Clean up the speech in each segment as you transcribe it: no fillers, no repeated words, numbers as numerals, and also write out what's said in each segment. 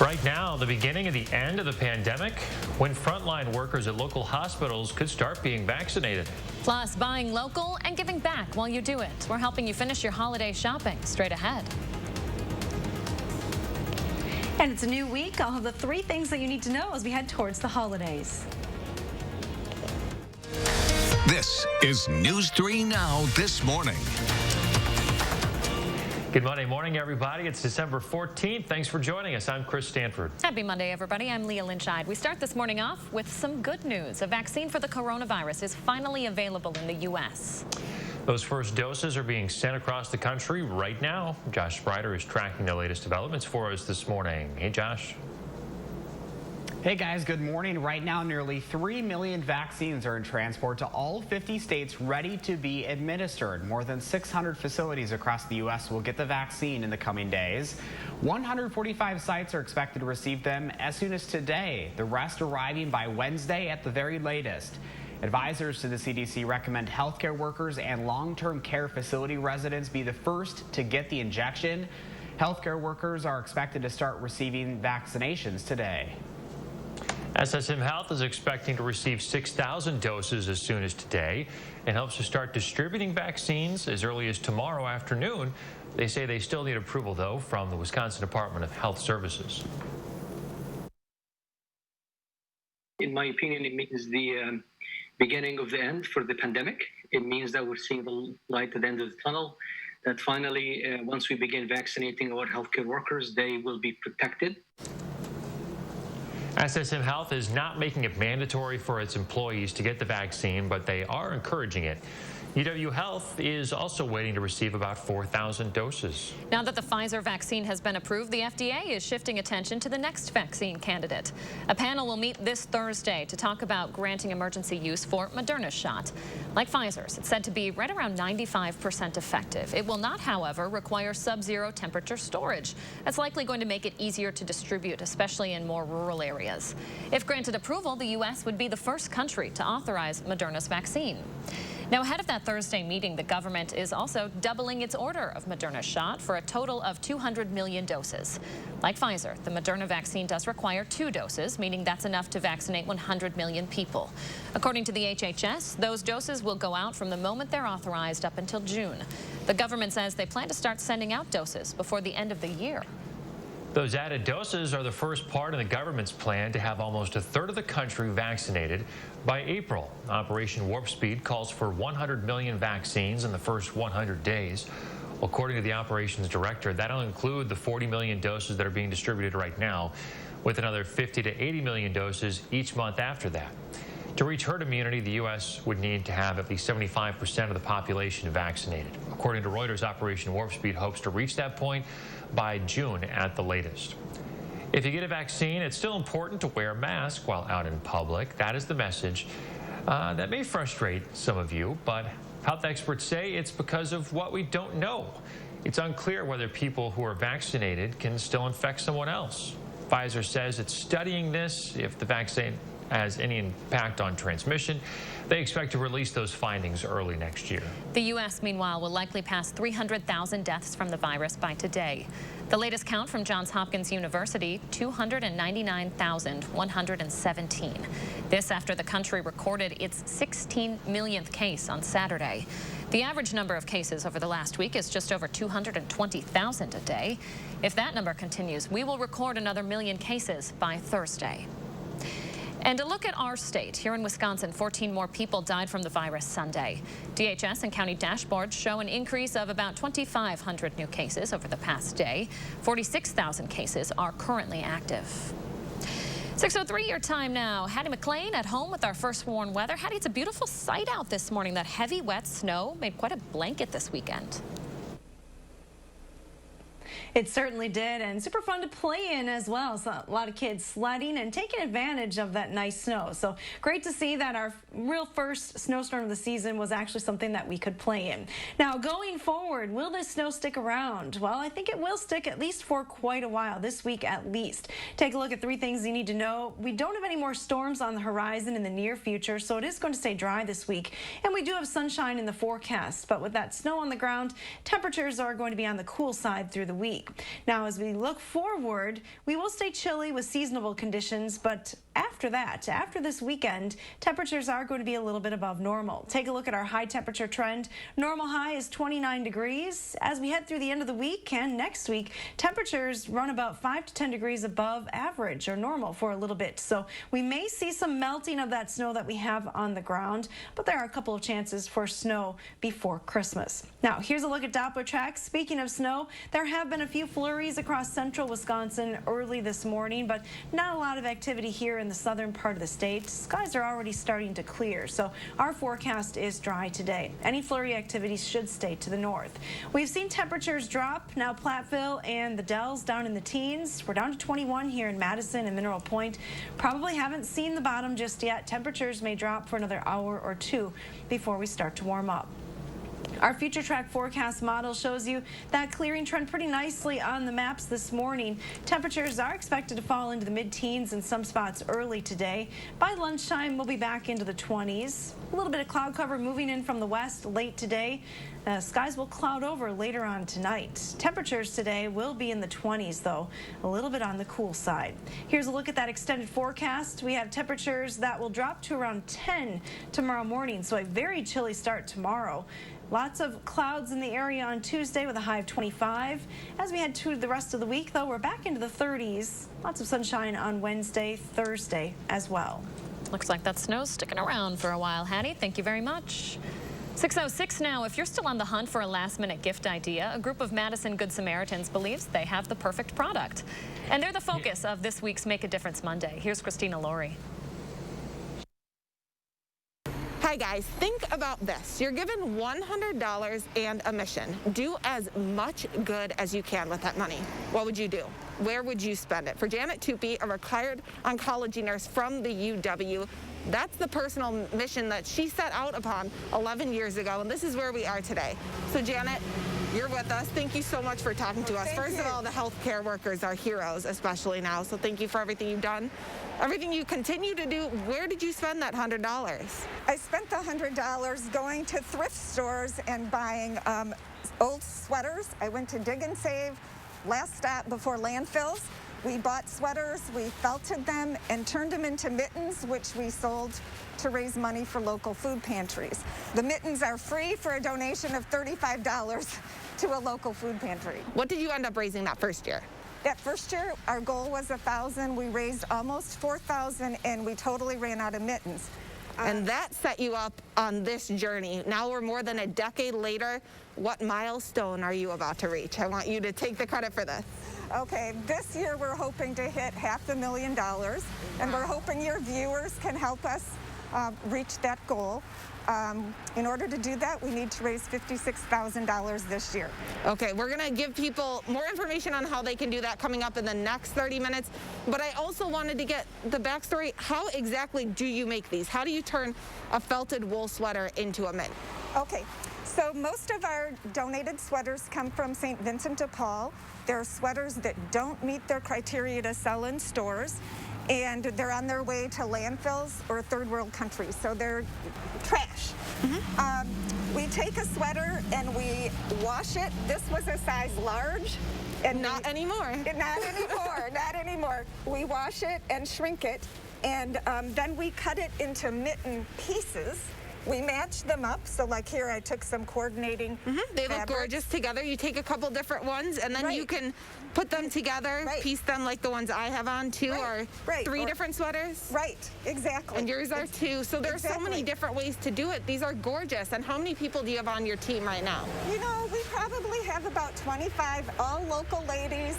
Right now, the beginning of the end of the pandemic, when frontline workers at local hospitals could start being vaccinated. Plus, buying local and giving back while you do it. We're helping you finish your holiday shopping straight ahead. And it's a new week. I'll have the 3 things that you need to know as we head towards the holidays. This is News 3 Now this morning. Good Monday morning, everybody. It's December 14th. Thanks for joining us. I'm Chris Stanford. Happy Monday, everybody. I'm Leah Lynchide. We start this morning off with some good news. A vaccine for the coronavirus is finally available in the U.S. Those first doses are being sent across the country right now. Josh Sprider is tracking the latest developments for us this morning. Hey, Josh. Hey guys, good morning. Right now, nearly 3 million vaccines are in transport to all 50 states ready to be administered. More than 600 facilities across the U.S. will get the vaccine in the coming days. 145 sites are expected to receive them as soon as today, the rest arriving by Wednesday at the very latest. Advisors to the CDC recommend healthcare workers and long-term care facility residents be the first to get the injection. Healthcare workers are expected to start receiving vaccinations today. SSM Health is expecting to receive 6,000 doses as soon as today and hopes to start distributing vaccines as early as tomorrow afternoon. They say they still need approval, though, from the Wisconsin Department of Health Services. In my opinion, it means the beginning of the end for the pandemic. It means that we're seeing the light at the end of the tunnel, that finally, once we begin vaccinating our healthcare workers, they will be protected. SSM Health is not making it mandatory for its employees to get the vaccine, but they are encouraging it. UW Health is also waiting to receive about 4,000 doses. Now that the Pfizer vaccine has been approved, the FDA is shifting attention to the next vaccine candidate. A panel will meet this Thursday to talk about granting emergency use for Moderna's shot. Like Pfizer's, it's said to be right around 95% effective. It will not, however, require sub-zero temperature storage. That's likely going to make it easier to distribute, especially in more rural areas. If granted approval, the U.S. would be the first country to authorize Moderna's vaccine. Now, ahead of that Thursday meeting, the government is also doubling its order of Moderna's shot for a total of 200 million doses. Like Pfizer, the Moderna vaccine does require 2 doses, meaning that's enough to vaccinate 100 million people. According to the HHS, those doses will go out from the moment they're authorized up until June. The government says they plan to start sending out doses before the end of the year. Those added doses are the first part of the government's plan to have almost a third of the country vaccinated by April. Operation Warp Speed calls for 100 million vaccines in the first 100 days. According to the operations director, that'll include the 40 million doses that are being distributed right now, with another 50 to 80 million doses each month after that. To reach herd immunity, the U.S. would need to have at least 75% of the population vaccinated. According to Reuters, Operation Warp Speed hopes to reach that point by June at the latest. If you get a vaccine, it's still important to wear a mask while out in public. That is the message. That may frustrate some of you, but health experts say it's because of what we don't know. It's unclear whether people who are vaccinated can still infect someone else. Pfizer says it's studying this. If the vaccine has any impact on transmission, they expect to release those findings early next year. The U.S., meanwhile, will likely pass 300,000 deaths from the virus by today. The latest count from Johns Hopkins University, 299,117. This after the country recorded its 16 millionth case on Saturday. The average number of cases over the last week is just over 220,000 a day. If that number continues, we will record another million cases by Thursday. And a look at our state. Here in Wisconsin, 14 more people died from the virus Sunday. DHS and county dashboards show an increase of about 2,500 new cases over the past day. 46,000 cases are currently active. 6:03 your time now. Hattie McLean at home with our first warn weather. Hattie, it's a beautiful sight out this morning. That heavy, wet snow made quite a blanket this weekend. It certainly did, and super fun to play in as well. So a lot of kids sledding and taking advantage of that nice snow. So great to see that our real first snowstorm of the season was actually something that we could play in. Now, going forward, will this snow stick around? Well, I think it will stick at least for quite a while, this week at least. Take a look at 3 things you need to know. We don't have any more storms on the horizon in the near future, so it is going to stay dry this week. And we do have sunshine in the forecast, but with that snow on the ground, temperatures are going to be on the cool side through the week. week. Now, as we look forward, we will stay chilly with seasonable conditions, but after that, after this weekend, temperatures are going to be a little bit above normal. Take a look at our high temperature trend. Normal high is 29 degrees. As we head through the end of the week and next week, temperatures run about 5 to 10 degrees above average or normal for a little bit. So we may see some melting of that snow that we have on the ground, but there are a couple of chances for snow before Christmas. Now, here's a look at Doppler tracks. Speaking of snow, there have been a few flurries across central Wisconsin early this morning, but not a lot of activity here in the southern part of the state. Skies are already starting to clear, so our forecast is dry today. Any flurry activities should stay to the north. We've seen temperatures drop. Now Platteville and the Dells down in the teens. We're down to 21 here in Madison and Mineral Point. Probably haven't seen the bottom just yet. Temperatures may drop for another hour or two before we start to warm up. Our future track forecast model shows you that clearing trend pretty nicely on the maps this morning. Temperatures are expected to fall into the mid-teens in some spots early today. By lunchtime, we'll be back into the 20s. A little bit of cloud cover moving in from the west late today. Skies will cloud over later on tonight. Temperatures today will be in the 20s, though, a little bit on the cool side. Here's a look at that extended forecast. We have temperatures that will drop to around 10 tomorrow morning, so a very chilly start tomorrow. Lots of clouds in the area on Tuesday with a high of 25. As we head to the rest of the week, though, we're back into the 30s. Lots of sunshine on Wednesday, Thursday as well. Looks like that snow's sticking around for a while, Hattie. Thank you very much. 6:06 now. If you're still on the hunt for a last-minute gift idea, a group of Madison Good Samaritans believes they have the perfect product. And they're the focus of this week's Make a Difference Monday. Here's Christina Laurie. Hi guys, think about this. You're given $100 and a mission. Do as much good as you can with that money. What would you do? Where would you spend it? For Janet Tupy, a retired oncology nurse from the UW, that's the personal mission that she set out upon 11 years ago, and this is where we are today. So Janet, you're with us. Thank you so much for talking to us. First of all, the healthcare workers are heroes, especially now, so thank you for everything you've done. Everything you continue to do. Where did you spend that $100? I spent the $100 going to thrift stores and buying old sweaters. I went to Dig and Save, last stop before landfills. We bought sweaters, we felted them, and turned them into mittens, which we sold to raise money for local food pantries. The mittens are free for a donation of $35 to a local food pantry. What did you end up raising that first year? That first year, our goal was $1,000. We raised almost $4,000, and we totally ran out of mittens. And that set you up on this journey. Now we're more than a decade later. What milestone are you about to reach? I want you to take the credit for this. Okay, this year we're hoping to hit $500,000, and we're hoping your viewers can help us reach that goal. In order to do that, we need to raise $56,000 this year. Okay, we're gonna give people more information on how they can do that coming up in the next 30 minutes. But I also wanted to get the backstory. How exactly do you make these? How do you turn a felted wool sweater into a mitt? Okay, so most of our donated sweaters come from St. Vincent de Paul. They're sweaters that don't meet their criteria to sell in stores, and they're on their way to landfills or third world countries, so they're trash. We take a sweater and we wash it. This was a size large. And not anymore. Not anymore, not anymore. We wash it and shrink it, and then we cut it into mitten pieces. We match them up, so like here I took some coordinating They look fabric. gorgeous together. You take a couple different ones and then you can put them together, piece them like the ones I have on too, or three different sweaters. Right, exactly. And yours are too. So there's so many different ways to do it. These are gorgeous. And how many people do you have on your team right now? You know, we probably have about 25, all local ladies.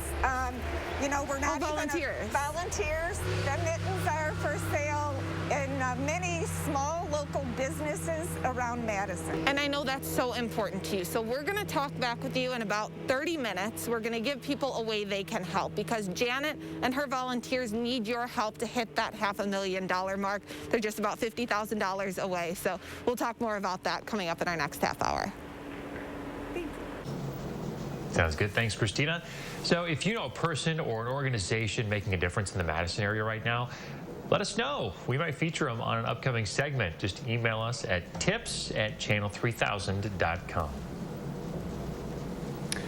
You know, we're not all volunteers. Volunteers. The mittens are for sale in many small local businesses around Madison. And I know that's so important to you. So we're going to talk back with you in about 30 minutes. We're going to give people a way they can help, because Janet and her volunteers need your help to hit that $500,000 mark. They're just about $50,000 away. So we'll talk more about that coming up in our next half hour. Sounds good. Thanks, Christina. So if you know a person or an organization making a difference in the Madison area right now, let us know. We might feature them on an upcoming segment. Just email us at tips@channel3000.com.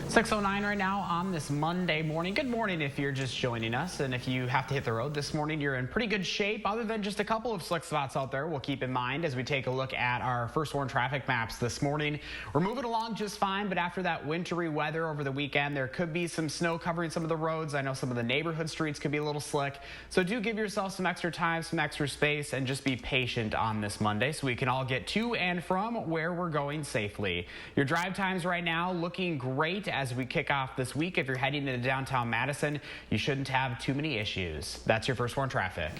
6:09 right now on this Monday morning. Good morning if you're just joining us, and if you have to hit the road this morning, you're in pretty good shape other than just a couple of slick spots out there we'll keep in mind as we take a look at our first warn traffic maps this morning. We're moving along just fine, but after that wintry weather over the weekend, there could be some snow covering some of the roads. I know some of the neighborhood streets could be a little slick, so do give yourself some extra time, some extra space, and just be patient on this Monday so we can all get to and from where we're going safely. Your drive times right now looking great as we kick off this week. If you're heading into downtown Madison, you shouldn't have too many issues. That's your first warn traffic.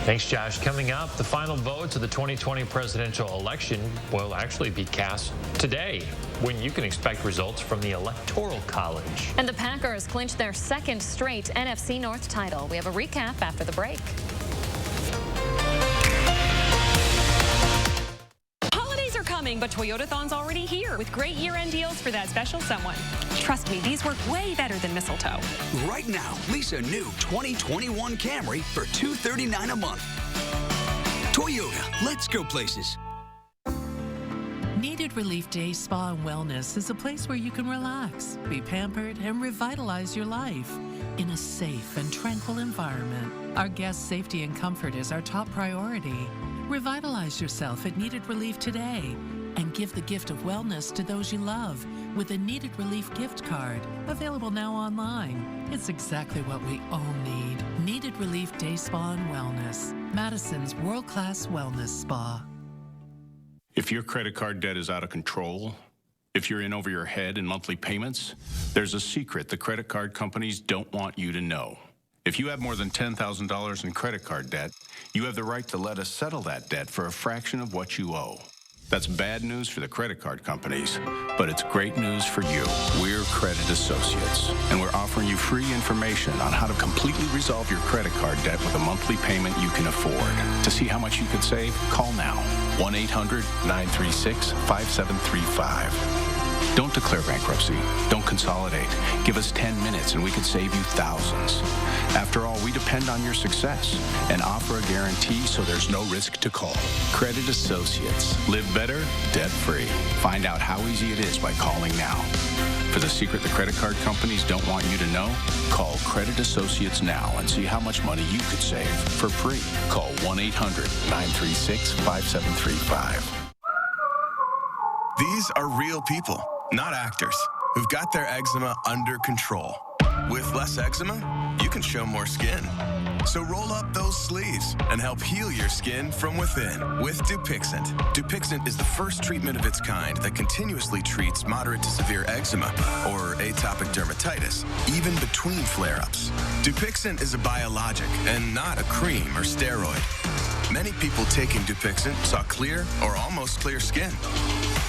Thanks, Josh. Coming up, the final votes of the 2020 presidential election will actually be cast today, when you can expect results from the Electoral College. And the Packers clinched their second straight NFC North title. We have a recap after the break. But Toyotathon's already here with great year-end deals for that special someone. Trust me, these work way better than mistletoe. Right now, lease a new 2021 Camry for $239 a month. Toyota, let's go places. Needed Relief Day Spa and Wellness is a place where you can relax, be pampered, and revitalize your life in a safe and tranquil environment. Our guests' safety and comfort is our top priority. Revitalize yourself at Needed Relief today and give the gift of wellness to those you love with a Needed Relief gift card, available now online. It's exactly what we all need. Needed Relief Day Spa and Wellness, Madison's world-class wellness spa. If your credit card debt is out of control, if you're in over your head in monthly payments, there's a secret the credit card companies don't want you to know. If you have more than $10,000 in credit card debt, you have the right to let us settle that debt for a fraction of what you owe. That's bad news for the credit card companies, but it's great news for you. We're Credit Associates, and we're offering you free information on how to completely resolve your credit card debt with a monthly payment you can afford. To see how much you could save, call now. 1-800-936-5735. Don't declare bankruptcy. Don't consolidate. Give us 10 minutes and we could save you thousands. After all, we depend on your success and offer a guarantee so there's no risk to call. Credit Associates. Live better, debt-free. Find out how easy it is by calling now. For the secret the credit card companies don't want you to know, call Credit Associates now and see how much money you could save for free. Call 1-800-936-5735. These are real people, not actors, who've got their eczema under control. With less eczema, you can show more skin. So roll up those sleeves and help heal your skin from within with Dupixent. Dupixent is the first treatment of its kind that continuously treats moderate to severe eczema or atopic dermatitis, even between flare-ups. Dupixent is a biologic and not a cream or steroid. Many people taking Dupixent saw clear or almost clear skin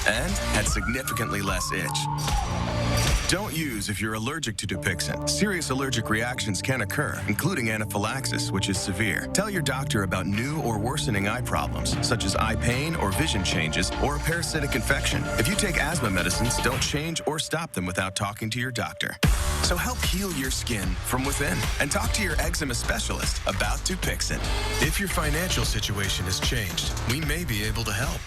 and had significantly less itch. Don't use if you're allergic to Dupixent. Serious allergic reactions can occur, including anaphylaxis, which is severe. Tell your doctor about new or worsening eye problems, such as eye pain or vision changes, or a parasitic infection. If you take asthma medicines, don't change or stop them without talking to your doctor. So help heal your skin from within and talk to your eczema specialist about Dupixent. If your financial situation has changed, we may be able to help.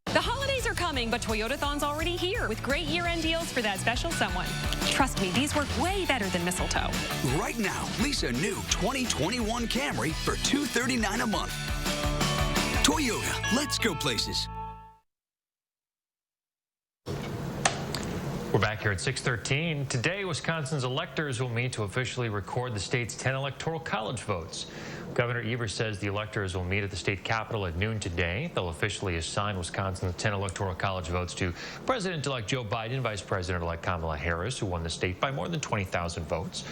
The holidays are coming, but Toyotathon's already here with great year-end deals for that special someone. Trust me, these work way better than mistletoe. Right now, lease a new 2021 Camry for $239 a month. Toyota, let's go places. We're back here at 6:13. Today, Wisconsin's electors will meet to officially record the state's 10 electoral college votes. Governor Evers says the electors will meet at the state capitol at noon today. They'll officially assign Wisconsin's 10 electoral college votes to President-elect Joe Biden, Vice President-elect Kamala Harris, who won the state by more than 20,000 votes.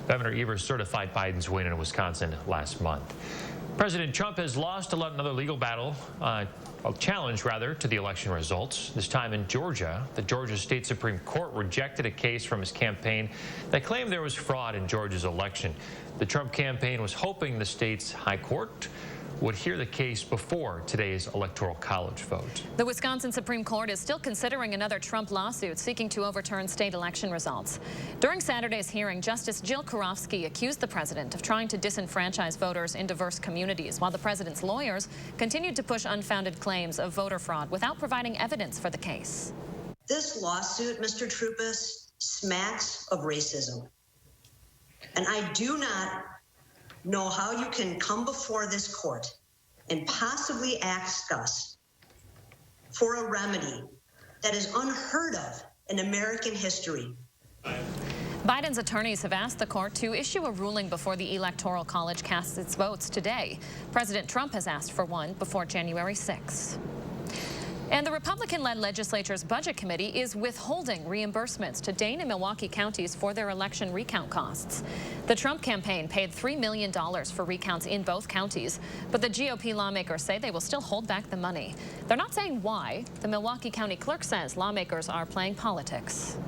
Governor Evers certified Biden's win in Wisconsin last month. President Trump has lost another legal battle, a challenge rather, to the election results. This time in Georgia. The Georgia State Supreme Court rejected a case from his campaign that claimed there was fraud in Georgia's election. The Trump campaign was hoping the state's high court would hear the case before today's electoral college vote. The Wisconsin Supreme Court is still considering another Trump lawsuit seeking to overturn state election results. During Saturday's hearing, Justice Jill Karofsky accused the president of trying to disenfranchise voters in diverse communities, while the president's lawyers continued to push unfounded claims of voter fraud without providing evidence for the case. This lawsuit, Mr. Troupas, smacks of racism. And I do not know how you can come before this court and possibly ask us for a remedy that is unheard of in American history. Biden's attorneys have asked the court to issue a ruling before the Electoral College casts its votes today. President Trump has asked for one before January 6th. And the Republican-led legislature's Budget Committee is withholding reimbursements to Dane and Milwaukee counties for their election recount costs. The Trump campaign paid $3 million for recounts in both counties, but the GOP lawmakers say they will still hold back the money. They're not saying why. The Milwaukee County Clerk says lawmakers are playing politics.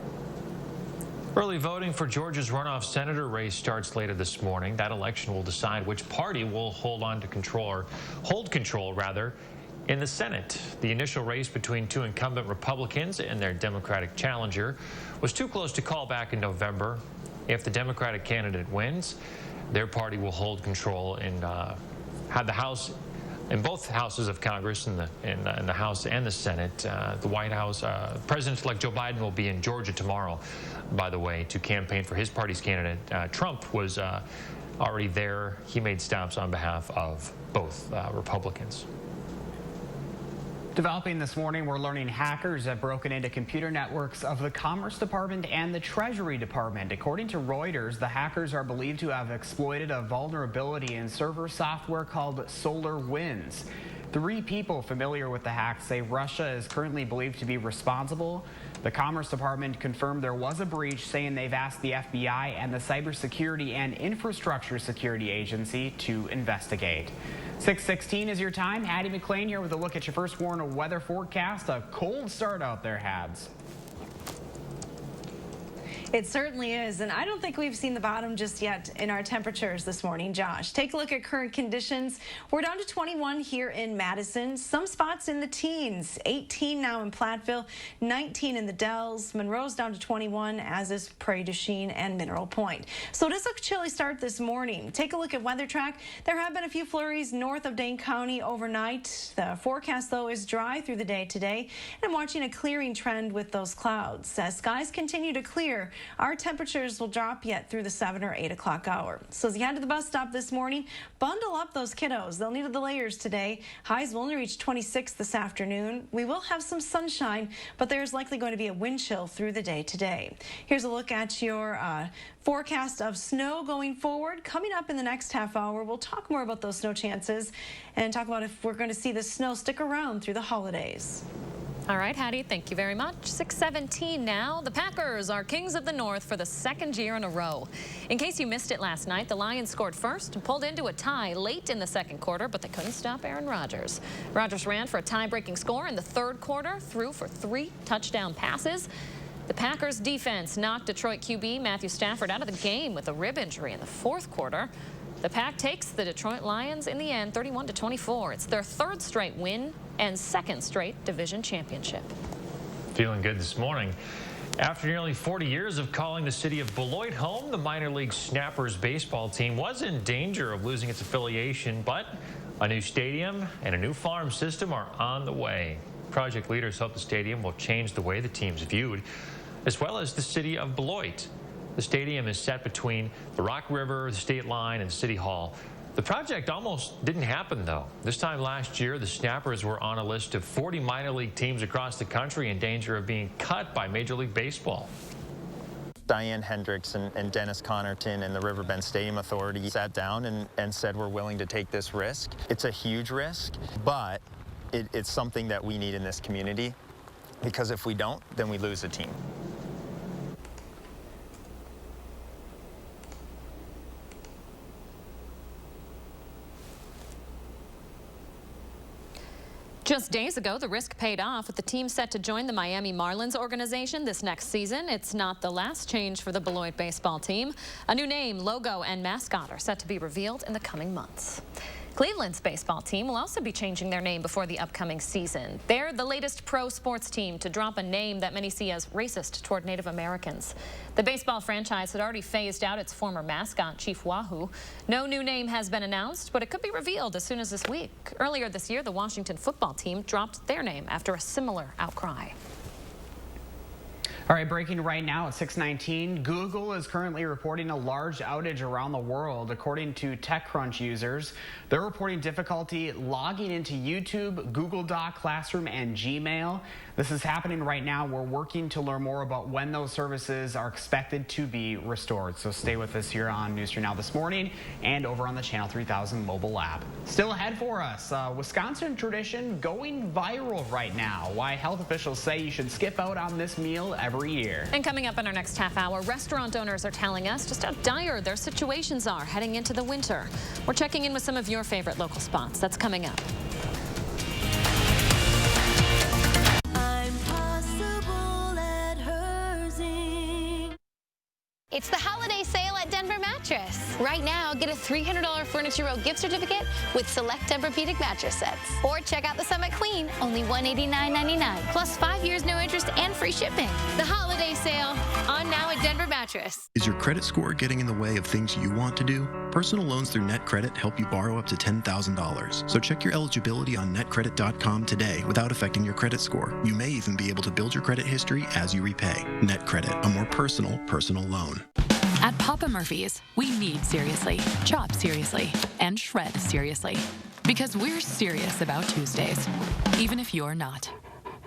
Early voting for Georgia's runoff senator race starts later this morning. That election will decide which party will hold control in the Senate. The initial race between two incumbent Republicans and their Democratic challenger was too close to call back in November. If the Democratic candidate wins, their party will hold control and have the House in both houses of Congress, in the House and the Senate. The White House, President-elect Joe Biden will be in Georgia tomorrow, by the way, to campaign for his party's candidate. Trump was already there. He made stops on behalf of both Republicans. Developing this morning, we're learning hackers have broken into computer networks of the Commerce Department and the Treasury Department. According to Reuters, the hackers are believed to have exploited a vulnerability in server software called SolarWinds. 3 people familiar with the hack say Russia is currently believed to be responsible. The Commerce Department confirmed there was a breach, saying they've asked the FBI and the Cybersecurity and Infrastructure Security Agency to investigate. 6:16 is your time. Hattie McLean here with a look at your first warning weather forecast. A cold start out there, Hads. It certainly is, and I don't think we've seen the bottom just yet in our temperatures this morning. Josh, take a look at current conditions. We're down to 21 here in Madison. Some spots in the teens. 18 now in Platteville, 19 in the Dells. Monroe's down to 21, as is Prairie du Chien and Mineral Point. So it is a chilly start this morning. Take a look at Weather Track. There have been a few flurries north of Dane County overnight. The forecast, though, is dry through the day today, and I'm watching a clearing trend with those clouds. As skies continue to clear, our temperatures will drop yet through the 7 or 8 o'clock hour. So as you head to the bus stop this morning, bundle up those kiddos. They'll need the layers today. Highs will only reach 26 this afternoon. We will have some sunshine, but there's likely going to be a wind chill through the day today. Here's a look at your forecast of snow going forward. Coming up in the next half hour, we'll talk more about those snow chances and talk about if we're going to see the snow stick around through the holidays. All right, Hattie, thank you very much. 6:17 now. The Packers are kings of the North for the 2nd year in a row. In case you missed it last night, the Lions scored first and pulled into a tie late in the 2nd quarter, but they couldn't stop Aaron Rodgers. Rodgers ran for a tie-breaking score in the 3rd quarter, threw for 3 touchdown passes. The Packers defense knocked Detroit QB Matthew Stafford out of the game with a rib injury in the 4th quarter. The Pack takes the Detroit Lions in the end 31-24. It's their 3rd straight win and 2nd straight division championship. Feeling good this morning. After nearly 40 years of calling the city of Beloit home, the minor league Snappers baseball team was in danger of losing its affiliation, but a new stadium and a new farm system are on the way. Project leaders hope the stadium will change the way the team's viewed, as well as the city of Beloit. The stadium is set between the Rock River, the state line, and City Hall. The project almost didn't happen, though. This time last year, the Snappers were on a list of 40 minor league teams across the country in danger of being cut by Major League Baseball. Diane Hendricks and Dennis Connerton and the Riverbend Stadium Authority sat down and said we're willing to take this risk. It's a huge risk, but it's something that we need in this community, because if we don't, then we lose a team. Just days ago, the risk paid off with the team set to join the Miami Marlins organization this next season. It's not the last change for the Beloit baseball team. A new name, logo, and mascot are set to be revealed in the coming months. Cleveland's baseball team will also be changing their name before the upcoming season. They're the latest pro sports team to drop a name that many see as racist toward Native Americans. The baseball franchise had already phased out its former mascot, Chief Wahoo. No new name has been announced, but it could be revealed as soon as this week. Earlier this year, the Washington football team dropped their name after a similar outcry. All right, breaking right now at 6:19, Google is currently reporting a large outage around the world. According to TechCrunch users, they're reporting difficulty logging into YouTube, Google Doc, Classroom, and Gmail. This is happening right now. We're working to learn more about when those services are expected to be restored. So stay with us here on News 3 Now this morning and over on the Channel 3000 mobile app. Still ahead for us, Wisconsin tradition going viral right now. Why health officials say you should skip out on this meal every year. And coming up in our next half hour, restaurant owners are telling us just how dire their situations are heading into the winter. We're checking in with some of your favorite local spots. That's coming up. It's the holiday sale at Denver Mattress. Right now, get a $300 Furniture Row gift certificate with select Tempur-Pedic mattress sets. Or check out the Summit Queen, only $189.99, plus 5 years no interest and free shipping. The holiday sale, on now at Denver Mattress. Is your credit score getting in the way of things you want to do? Personal loans through NetCredit help you borrow up to $10,000. So check your eligibility on netcredit.com today without affecting your credit score. You may even be able to build your credit history as you repay. NetCredit, a more personal loan. At Papa Murphy's, we knead seriously, chop seriously, and shred seriously. Because we're serious about Tuesdays, even if you're not.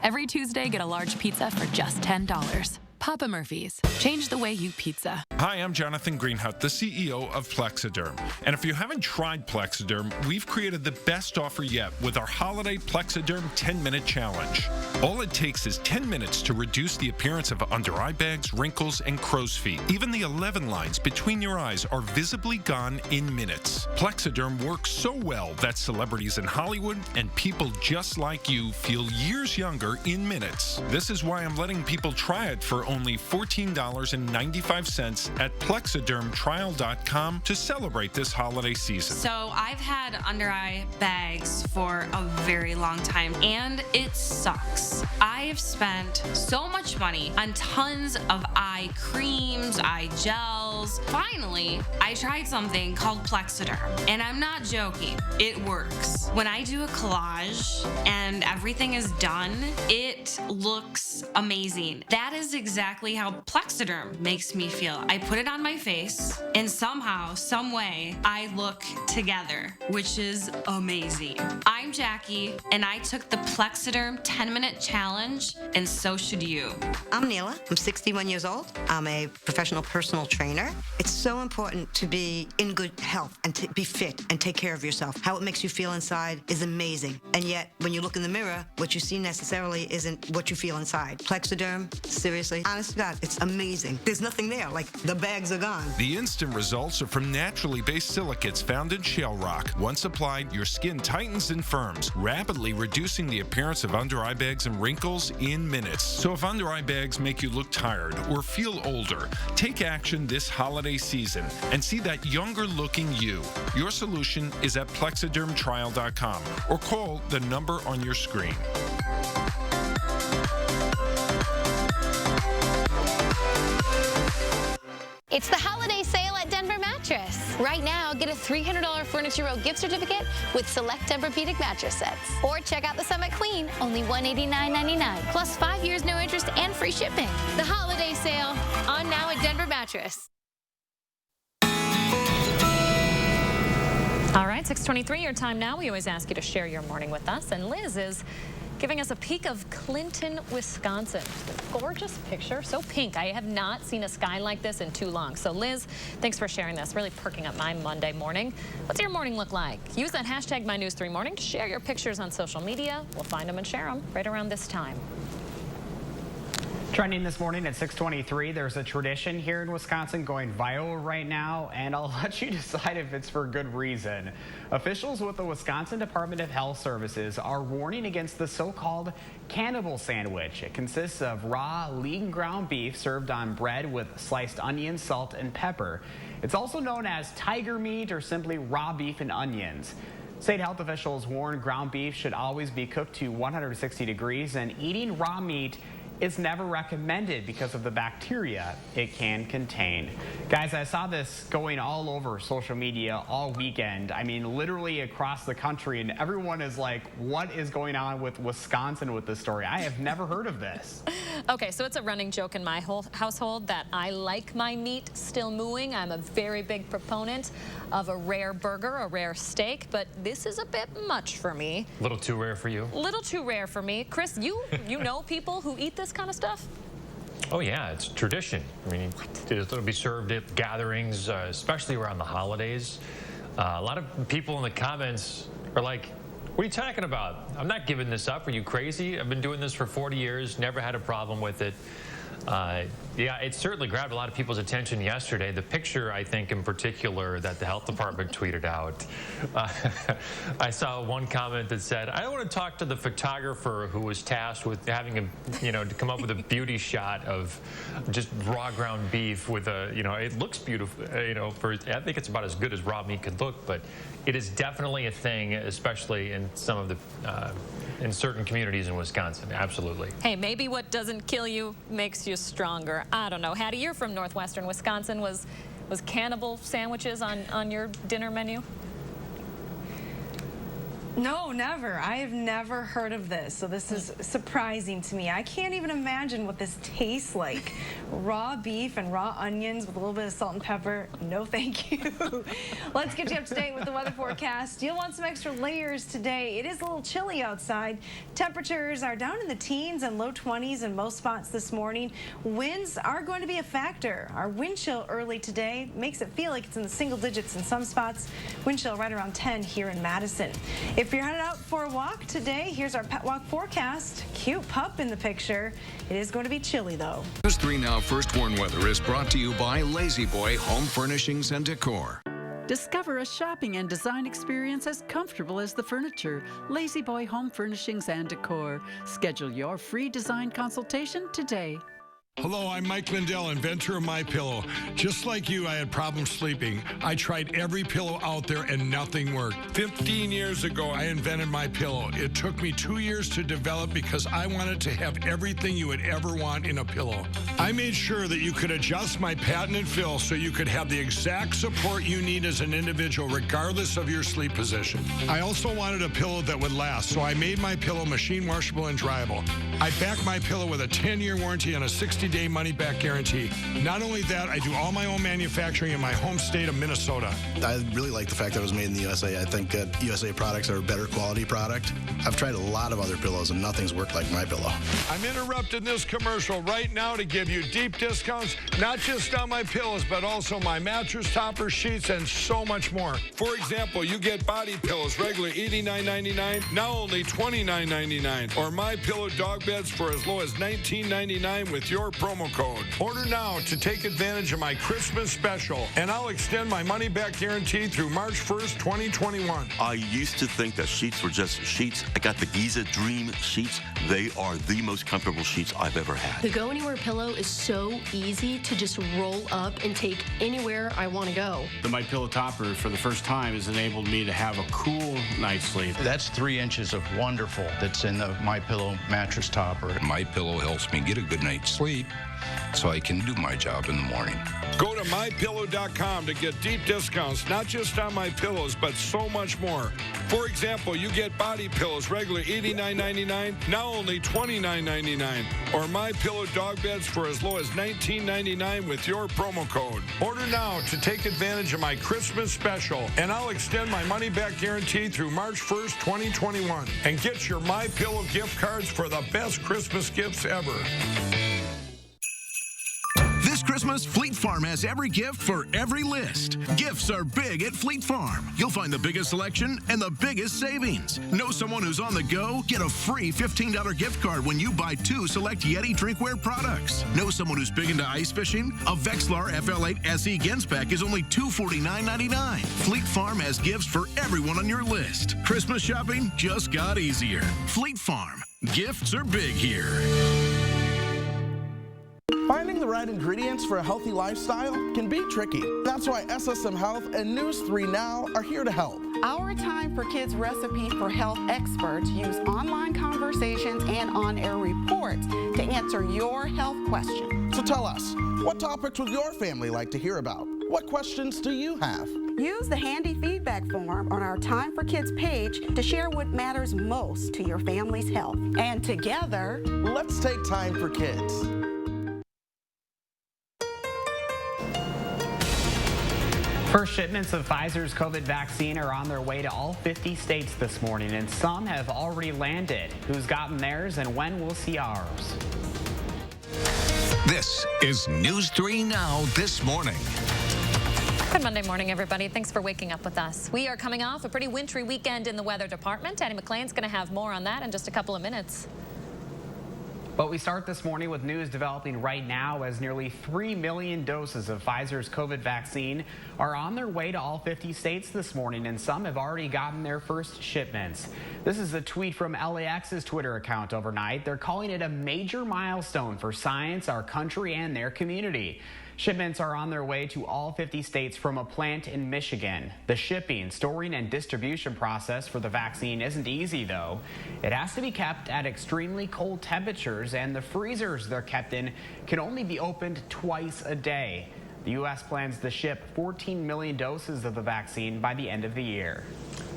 Every Tuesday, get a large pizza for just $10. Papa Murphy's. Change the way you pizza. Hi, I'm Jonathan Greenhut, the CEO of Plexiderm. And if you haven't tried Plexiderm, we've created the best offer yet with our holiday Plexiderm 10-minute challenge. All it takes is 10 minutes to reduce the appearance of under-eye bags, wrinkles, and crow's feet. Even the 11 lines between your eyes are visibly gone in minutes. Plexiderm works so well that celebrities in Hollywood and people just like you feel years younger in minutes. This is why I'm letting people try it for only $14.95 at plexidermtrial.com to celebrate this holiday season. So I've had under eye bags for a very long time, and it sucks. I've spent so much money on tons of eye creams, eye gels. Finally, I tried something called Plexiderm, and I'm not joking. It works. When I do a collage and everything is done, it looks amazing. That is exactly how Plexiderm makes me feel. I put it on my face, and somehow, some way, I look together, which is amazing. I'm Jackie, and I took the Plexiderm 10-minute challenge, and so should you. I'm Neela. I'm 61 years old. I'm a professional personal trainer. It's so important to be in good health and to be fit and take care of yourself. How it makes you feel inside is amazing. And yet, when you look in the mirror, what you see necessarily isn't what you feel inside. Plexiderm, seriously, honest to God, it's amazing. There's nothing there, like the bags are gone. The instant results are from naturally based silicates found in shale rock. Once applied, your skin tightens and firms, rapidly reducing the appearance of under-eye bags and wrinkles in minutes. So if under-eye bags make you look tired or feel older, take action this holiday season and see that younger-looking you. Your solution is at plexidermtrial.com or call the number on your screen. It's the holiday sale at Denver Mattress. Right now, get a $300 Furniture Row gift certificate with select Tempur-Pedic mattress sets. Or check out the Summit Queen, only $189.99, plus 5 years no interest and free shipping. The holiday sale, on now at Denver Mattress. All right, 6:23, your time now. We always ask you to share your morning with us, and Liz is giving us a peek of Clinton, Wisconsin. Gorgeous picture, so pink. I have not seen a sky like this in too long. So Liz, thanks for sharing this. Really perking up my Monday morning. What's your morning look like? Use that hashtag MyNews3Morning to share your pictures on social media. We'll find them and share them right around this time. Trending this morning at 6:23, there's a tradition here in Wisconsin going viral right now, and I'll let you decide if it's for good reason. Officials with the Wisconsin Department of Health Services are warning against the so-called cannibal sandwich. It consists of raw, lean ground beef served on bread with sliced onions, salt, and pepper. It's also known as tiger meat or simply raw beef and onions. State health officials warn ground beef should always be cooked to 160 degrees, and eating raw meat is never recommended because of the bacteria it can contain. Guys, I saw this going all over social media all weekend. I mean, literally across the country, and everyone is like, what is going on with Wisconsin with this story? I have never heard of this. Okay, so it's a running joke in my whole household that I like my meat still mooing. I'm a very big proponent of a rare burger, a rare steak, but this is a bit much for me. A little too rare for you? A little too rare for me. Chris, you know people who eat this kind of stuff? Oh yeah, it's tradition. I mean, it'll be served at gatherings, especially around the holidays. A lot of people in the comments are like, what are you talking about? I'm not giving this up. Are you crazy? I've been doing this for 40 years, never had a problem with it. Yeah, it certainly grabbed a lot of people's attention yesterday. The picture, I think, in particular, that the health department tweeted out. I saw one comment that said, I don't want to talk to the photographer who was tasked with having to come up with a beauty shot of just raw ground beef with a, it looks beautiful, I think it's about as good as raw meat could look, but it is definitely a thing, especially in some of the, in certain communities in Wisconsin, absolutely. Hey, maybe what doesn't kill you makes you stronger. I don't know. Hattie, you're from northwestern Wisconsin. Was cannibal sandwiches on your dinner menu? No, never. I have never heard of this, so this is surprising to me. I can't even imagine what this tastes like. Raw beef and raw onions with a little bit of salt and pepper. No, thank you. Let's get you up to date with the weather forecast. You'll want some extra layers today. It is a little chilly outside. Temperatures are down in the teens and low 20s in most spots this morning. Winds are going to be a factor. Our wind chill early today makes it feel like it's in the single digits in some spots. Wind chill right around 10 here in Madison. If you're headed out for a walk today, here's our pet walk forecast. Cute pup in the picture. It is going to be chilly, though. News 3 Now First Warn Weather is brought to you by Lazy Boy Home Furnishings and Decor. Discover a shopping and design experience as comfortable as the furniture. Lazy Boy Home Furnishings and Decor. Schedule your free design consultation today. Hello, I'm Mike Lindell, inventor of MyPillow. Just like you, I had problems sleeping. I tried every pillow out there and nothing worked. 15 years ago, I invented MyPillow. It took me 2 years to develop because I wanted to have everything you would ever want in a pillow. I made sure that you could adjust my patented fill so you could have the exact support you need as an individual, regardless of your sleep position. I also wanted a pillow that would last, so I made MyPillow machine washable and dryable. I back MyPillow with a 10-year warranty and a 60-day money-back guarantee. Not only that, I do all my own manufacturing in my home state of Minnesota. I really like the fact that it was made in the USA. I think that USA products are a better quality product. I've tried a lot of other pillows and nothing's worked like MyPillow. I'm interrupting this commercial right now to give you deep discounts, not just on my pillows, but also my mattress toppers, sheets, and so much more. For example, you get body pillows, regular $89.99, now only $29.99, or MyPillow dog beds for as low as $19.99 with your promo code. Order now to take advantage of my Christmas special, and I'll extend my money-back guarantee through March 1st, 2021. I used to think that sheets were just sheets. I got the Giza Dream sheets. They are the most comfortable sheets I've ever had. The Go Anywhere pillow is so easy to just roll up and take anywhere I want to go. The MyPillow topper, for the first time, has enabled me to have a cool night's sleep. That's 3 inches of wonderful that's in the MyPillow mattress topper. MyPillow helps me get a good night's sleep so I can do my job in the morning. Go to MyPillow.com to get deep discounts, not just on my pillows, but so much more. For example, you get body pillows, regular $89.99, now only $29.99, or MyPillow dog beds for as low as $19.99 with your promo code. Order now to take advantage of my Christmas special, and I'll extend my money-back guarantee through March 1st, 2021. And get your MyPillow gift cards for the best Christmas gifts ever. This Christmas, Fleet Farm has every gift for every list. Gifts are big at Fleet Farm. You'll find the biggest selection and the biggest savings. Know someone who's on the go? Get a free $15 gift card when you buy 2 select Yeti drinkware products. Know someone who's big into ice fishing? A Vexlar FL8 SE Genspec is only $249.99. Fleet Farm has gifts for everyone on your list. Christmas shopping just got easier. Fleet Farm. Gifts are big here. Finding Finding the right ingredients for a healthy lifestyle can be tricky. That's why SSM Health and News 3 Now are here to help. Our Time for Kids recipe for health experts use online conversations and on-air reports to answer your health questions. So tell us, what topics would your family like to hear about? What questions do you have? Use the handy feedback form on our Time for Kids page to share what matters most to your family's health. And together, let's take time for kids. First shipments of Pfizer's COVID vaccine are on their way to all 50 states this morning, and some have already landed. Who's gotten theirs and when we'll see ours? This is News 3 Now this morning. Good Monday morning, everybody. Thanks for waking up with us. We are coming off a pretty wintry weekend in the weather department. Annie McLean's going to have more on that in just a couple of minutes. But we start this morning with news developing right now as nearly 3 million doses of Pfizer's COVID vaccine are on their way to all 50 states this morning, and some have already gotten their first shipments. This is a tweet from LAX's Twitter account overnight. They're calling it a major milestone for science, our country, and their community. Shipments are on their way to all 50 states from a plant in Michigan. The shipping, storing, and distribution process for the vaccine isn't easy, though. It has to be kept at extremely cold temperatures, and the freezers they're kept in can only be opened twice a day. The U.S. plans to ship 14 million doses of the vaccine by the end of the year.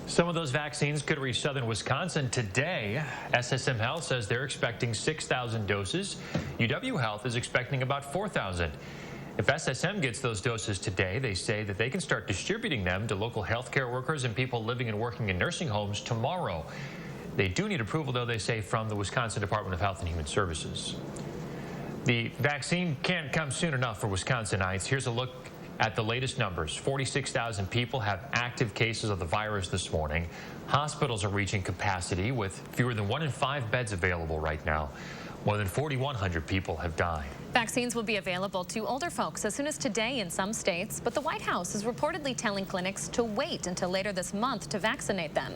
Some of those vaccines could reach southern Wisconsin today. SSM Health says they're expecting 6,000 doses. UW Health is expecting about 4,000. If SSM gets those doses today, they say that they can start distributing them to local healthcare workers and people living and working in nursing homes tomorrow. They do need approval, though, they say, from the Wisconsin Department of Health and Human Services. The vaccine can't come soon enough for Wisconsinites. Here's a look at the latest numbers. 46,000 people have active cases of the virus this morning. Hospitals are reaching capacity with fewer than 1 in 5 beds available right now. More than 4,100 people have died. Vaccines will be available to older folks as soon as today in some states, but the White House is reportedly telling clinics to wait until later this month to vaccinate them.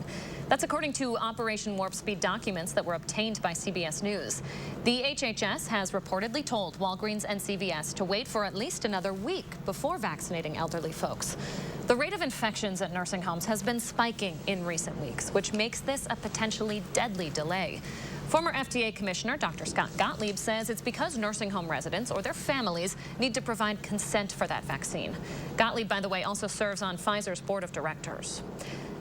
That's according to Operation Warp Speed documents that were obtained by CBS News. The HHS has reportedly told Walgreens and CVS to wait for at least another week before vaccinating elderly folks. The rate of infections at nursing homes has been spiking in recent weeks, which makes this a potentially deadly delay. Former FDA Commissioner Dr. Scott Gottlieb says it's because nursing home residents or their families need to provide consent for that vaccine. Gottlieb, by the way, also serves on Pfizer's board of directors.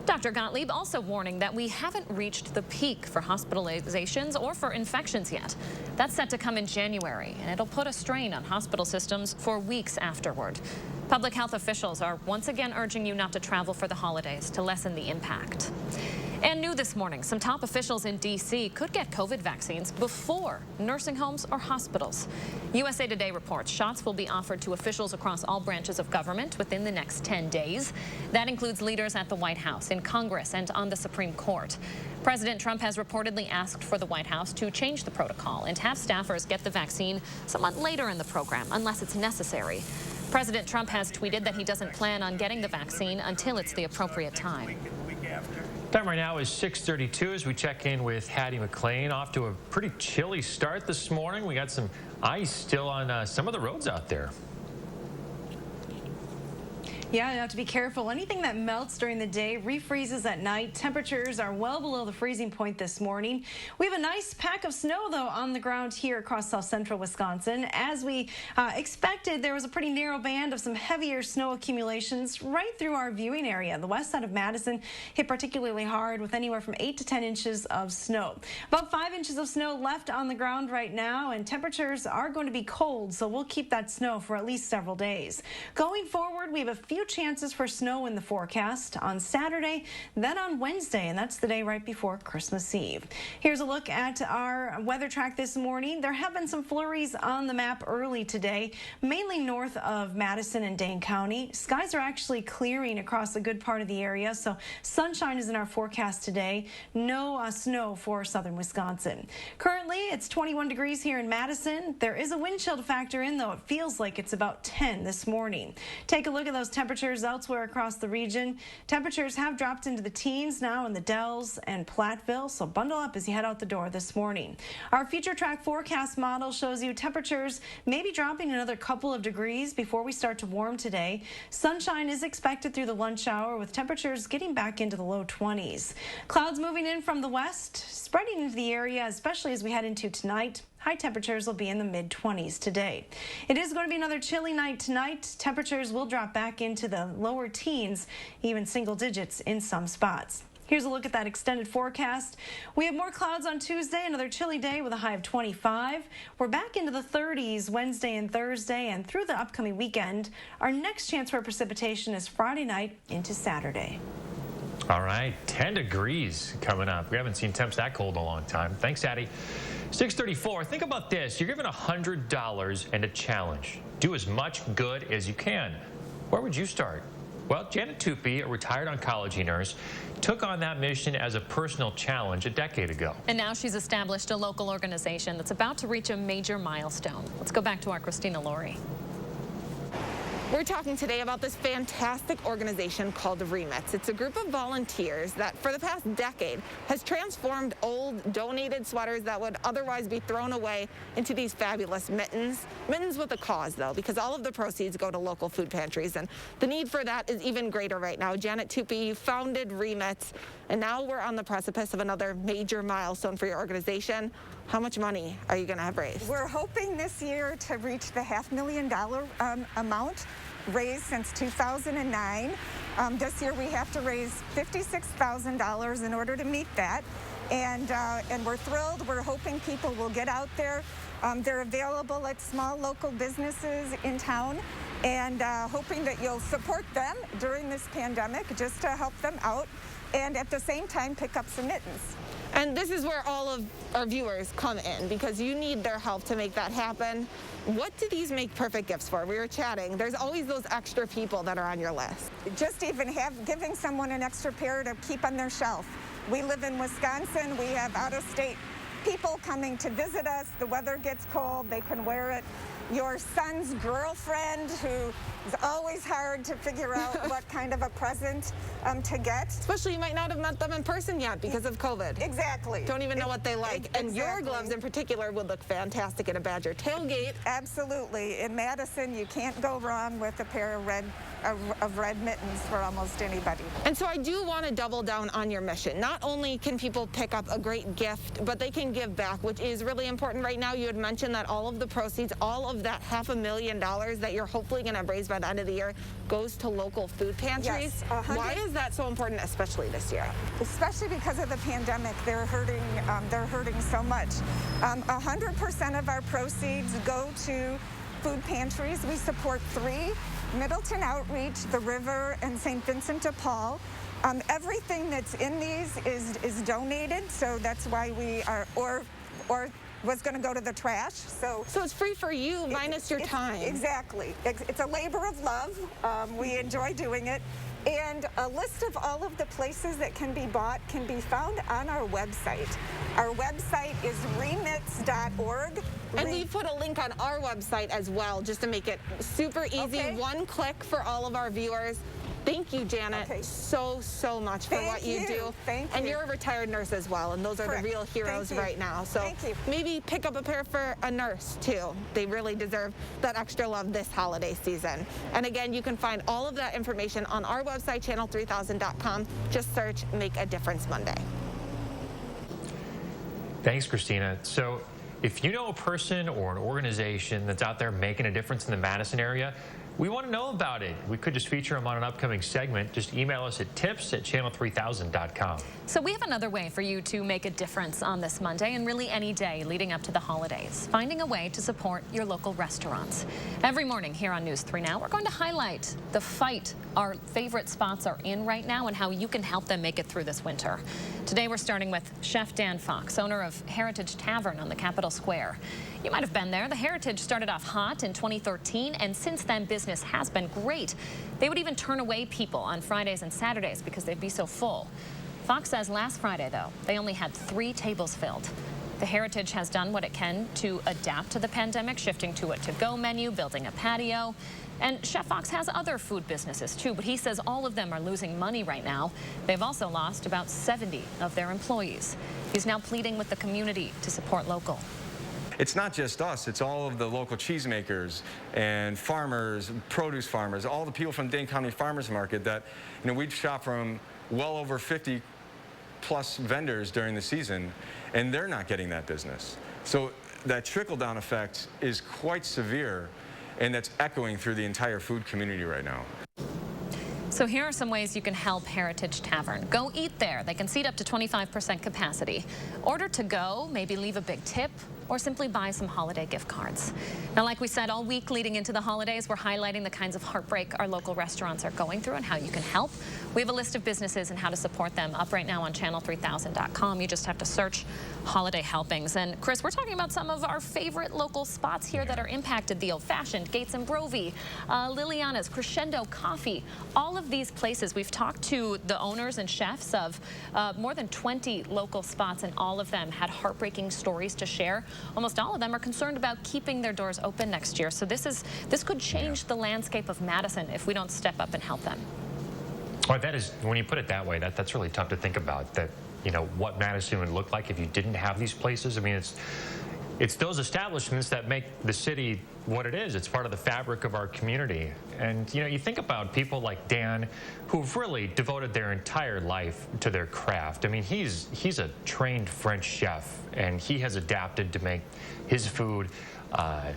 Dr. Gottlieb also warning that we haven't reached the peak for hospitalizations or for infections yet. That's set to come in January, and it'll put a strain on hospital systems for weeks afterward. Public health officials are once again urging you not to travel for the holidays to lessen the impact. And new this morning, some top officials in D.C. could get COVID vaccines before nursing homes or hospitals. USA Today reports shots will be offered to officials across all branches of government within the next 10 days. That includes leaders at the White House, in Congress, and on the Supreme Court. President Trump has reportedly asked for the White House to change the protocol and have staffers get the vaccine somewhat later in the program, unless it's necessary. President Trump has tweeted that he doesn't plan on getting the vaccine until it's the appropriate time. Time right now is 6:32 as we check in with Hattie McLean. Off to a pretty chilly start this morning. We got some ice still on some of the roads out there. Yeah, you have to be careful. Anything that melts during the day refreezes at night. Temperatures are well below the freezing point this morning. We have a nice pack of snow, though, on the ground here across south central Wisconsin. As we expected, there was a pretty narrow band of some heavier snow accumulations right through our viewing area. The west side of Madison hit particularly hard with anywhere from 8 to 10 inches of snow. About 5 inches of snow left on the ground right now, and temperatures are going to be cold, so we'll keep that snow for at least several days. Going forward, we have a few chances for snow in the forecast on Saturday, then on Wednesday, and that's the day right before Christmas Eve. Here's a look at our weather track this morning. There have been some flurries on the map early today, mainly north of Madison and Dane County. Skies are actually clearing across a good part of the area, so sunshine is in our forecast today. No snow for southern Wisconsin. Currently, it's 21 degrees here in Madison. There is a wind chill to factor in, though it feels like it's about 10 this morning. Take a look at those temperatures temperatures elsewhere across the region. Temperatures have dropped into the teens now in the Dells and Platteville, so bundle up as you head out the door this morning. Our future track forecast model shows you temperatures maybe dropping another couple of degrees before we start to warm today. Sunshine is expected through the lunch hour with temperatures getting back into the low 20s. Clouds moving in from the west, spreading into the area, especially as we head into tonight. High temperatures will be in the mid-20s today. It is going to be another chilly night tonight. Temperatures will drop back into the lower teens, even single digits in some spots. Here's a look at that extended forecast. We have more clouds on Tuesday, another chilly day with a high of 25. We're back into the 30s Wednesday and Thursday and through the upcoming weekend. Our next chance for precipitation is Friday night into Saturday. All right, 10 degrees coming up. We haven't seen temps that cold in a long time. Thanks, Addie. 6:34. Think about this. You're given $100 and a challenge. Do as much good as you can. Where would you start? Well, Janet Tupy, a retired oncology nurse, took on that mission as a personal challenge a decade ago. And now she's established a local organization that's about to reach a major milestone. Let's go back to our Christina Laurie. We're talking today about this fantastic organization called Remits. It's a group of volunteers that for the past decade has transformed old donated sweaters that would otherwise be thrown away into these fabulous mittens. Mittens with a cause, though, because all of the proceeds go to local food pantries, and the need for that is even greater right now. Janet Tupy, you founded Remits, and now we're on the precipice of another major milestone for your organization. How much money are you going to have raised? We're hoping this year to reach the $500,000 amount raised since 2009. This year we have to raise $56,000 in order to meet that. And we're thrilled. We're hoping people will get out there. They're available at small local businesses in town, and hoping that you'll support them during this pandemic just to help them out, and at the same time pick up some mittens. And this is where all of our viewers come in, because you need their help to make that happen. What do these make perfect gifts for? We were chatting. There's always those extra people that are on your list. Just even giving someone an extra pair to keep on their shelf. We live in Wisconsin. We have out-of-state people coming to visit us. The weather gets cold. They can wear it. Your son's girlfriend, who is always hard to figure out what kind of a present to get. Especially you might not have met them in person yet because of COVID. Exactly. Don't even know what they like. Exactly. And your gloves in particular would look fantastic at a Badger tailgate. Absolutely. In Madison, you can't go wrong with a pair of red mittens for almost anybody. And so I do want to double down on your mission. Not only can people pick up a great gift, but they can give back, which is really important right now. You had mentioned that all of the proceeds, all of that $500,000 that you're hopefully going to raise by the end of the year goes to local food pantries. Yes, Why is that so important, especially this year? Especially because of the pandemic, they're hurting so much. 100% of our proceeds go to food pantries. We support 3, Middleton Outreach, The River, and St. Vincent de Paul. Everything that's in these is donated, so that's why we are, or was going to go to the trash. So it's free for you minus your time. Exactly. It's a labor of love. We enjoy doing it. And a list of all of the places that can be bought can be found on our website. Our website is remits.org. And we put a link on our website as well, just to make it super easy. Okay. One click for all of our viewers. Thank you, Janet, so much for what you do. Thank you. And you're a retired nurse as well, and those are the real heroes right now. So maybe pick up a pair for a nurse, too. They really deserve that extra love this holiday season. And again, you can find all of that information on our website, channel3000.com. Just search Make a Difference Monday. Thanks, Christina. So if you know a person or an organization that's out there making a difference in the Madison area, we want to know about it. We could just feature them on an upcoming segment. Just email us at tips@channel3000.com. So we have another way for you to make a difference on this Monday and really any day leading up to the holidays. Finding a way to support your local restaurants. Every morning here on News 3 Now, we're going to highlight the fight our favorite spots are in right now and how you can help them make it through this winter. Today we're starting with Chef Dan Fox, owner of Heritage Tavern on the Capitol Square. You might have been there. The Heritage started off hot in 2013, and since then business has been great. They would even turn away people on Fridays and Saturdays because they'd be so full. Fox says last Friday, though, they only had 3 tables filled. The Heritage has done what it can to adapt to the pandemic, shifting to a to-go menu, building a patio. And Chef Fox has other food businesses too, but he says all of them are losing money right now. They've also lost about 70 of their employees. He's now pleading with the community to support local. It's not just us, it's all of the local cheesemakers and farmers, produce farmers, all the people from Dane County Farmers Market that, we shop from well over 50 plus vendors during the season, and they're not getting that business. So that trickle-down effect is quite severe, and that's echoing through the entire food community right now. So here are some ways you can help Heritage Tavern. Go eat there. They can seat up to 25% capacity. Order to go, maybe leave a big tip, or simply buy some holiday gift cards. Now, like we said, all week leading into the holidays, we're highlighting the kinds of heartbreak our local restaurants are going through and how you can help. We have a list of businesses and how to support them up right now on channel3000.com. You just have to search holiday helpings. And Chris, we're talking about some of our favorite local spots here that are impacted. The Old Fashioned, Gates and Brovey, Liliana's, Crescendo Coffee, all of these places. We've talked to the owners and chefs of more than 20 local spots, and all of them had heartbreaking stories to share. Almost all of them are concerned about keeping their doors open next year. So this could change the landscape of Madison if we don't step up and help them. Well, that is, when you put it that way, that's really tough to think about, that, what Madison would look like if you didn't have these places. I mean, it's those establishments that make the city what it is. It's part of the fabric of our community. And, you think about people like Dan, who've really devoted their entire life to their craft. I mean, he's a trained French chef, and he has adapted to make his food that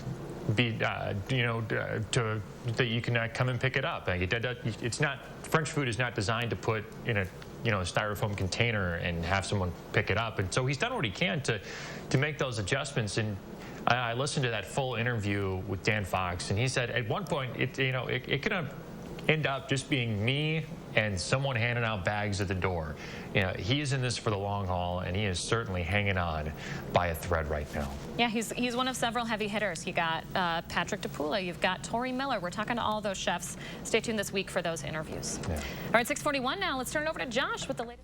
you can come and pick it up. It's not, French food is not designed to put in a styrofoam container and have someone pick it up. And so he's done what he can to make those adjustments. And I listened to that full interview with Dan Fox, and he said at one point it could end up just being me and someone handing out bags at the door. He is in this for the long haul, and he is certainly hanging on by a thread right now. Yeah, he's one of several heavy hitters. You got Patrick DePula, you've got Tori Miller. We're talking to all those chefs. Stay tuned this week for those interviews. Yeah. All right, 6:41 now. Let's turn it over to Josh with the latest.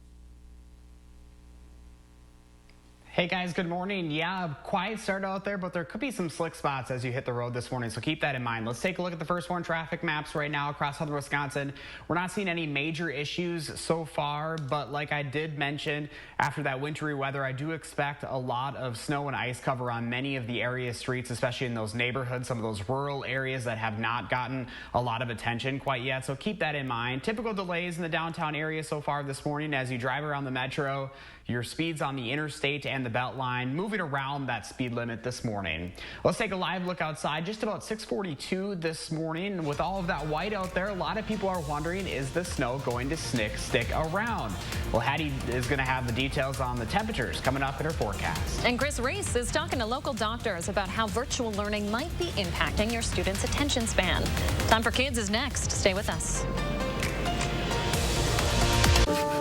Hey guys, good morning. Yeah, quiet start out there, but there could be some slick spots as you hit the road this morning, so keep that in mind. Let's take a look at the first one, traffic maps right now across southern Wisconsin. We're not seeing any major issues so far, but like I did mention, after that wintry weather, I do expect a lot of snow and ice cover on many of the area streets, especially in those neighborhoods, some of those rural areas that have not gotten a lot of attention quite yet, so keep that in mind. Typical delays in the downtown area so far this morning as you drive around the metro. Your speeds on the interstate and the Beltline moving around that speed limit this morning. Let's take a live look outside. Just about 6:42 this morning. With all of that white out there, a lot of people are wondering, is the snow going to stick around? Well, Hattie is going to have the details on the temperatures coming up in her forecast. And Chris Reese is talking to local doctors about how virtual learning might be impacting your students' attention span. Time for Kids is next. Stay with us.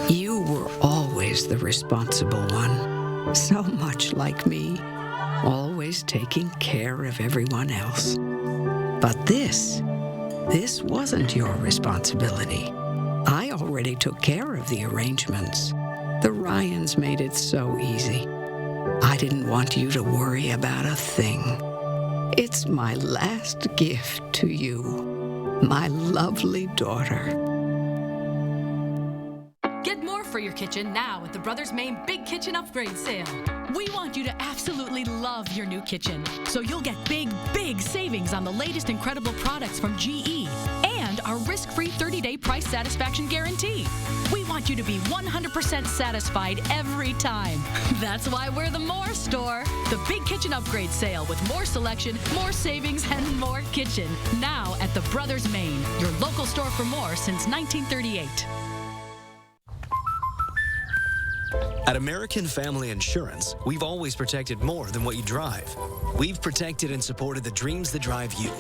You were always the responsible one, so much like me, always taking care of everyone else. But this wasn't your responsibility. I already took care of the arrangements. The Ryans made it so easy. I didn't want you to worry about a thing. It's my last gift to you, my lovely daughter. Get more for your kitchen now at the Brothers Main Big Kitchen Upgrade Sale. We want you to absolutely love your new kitchen, so you'll get big savings on the latest incredible products from GE and our risk-free 30-day price satisfaction guarantee. We want you to be 100% satisfied every time. That's why we're the More Store. The Big Kitchen Upgrade Sale with more selection, more savings, and more kitchen. Now at the Brothers Main, your local store for more since 1938. At American Family Insurance, we've always protected more than what you drive. We've protected and supported the dreams that drive you.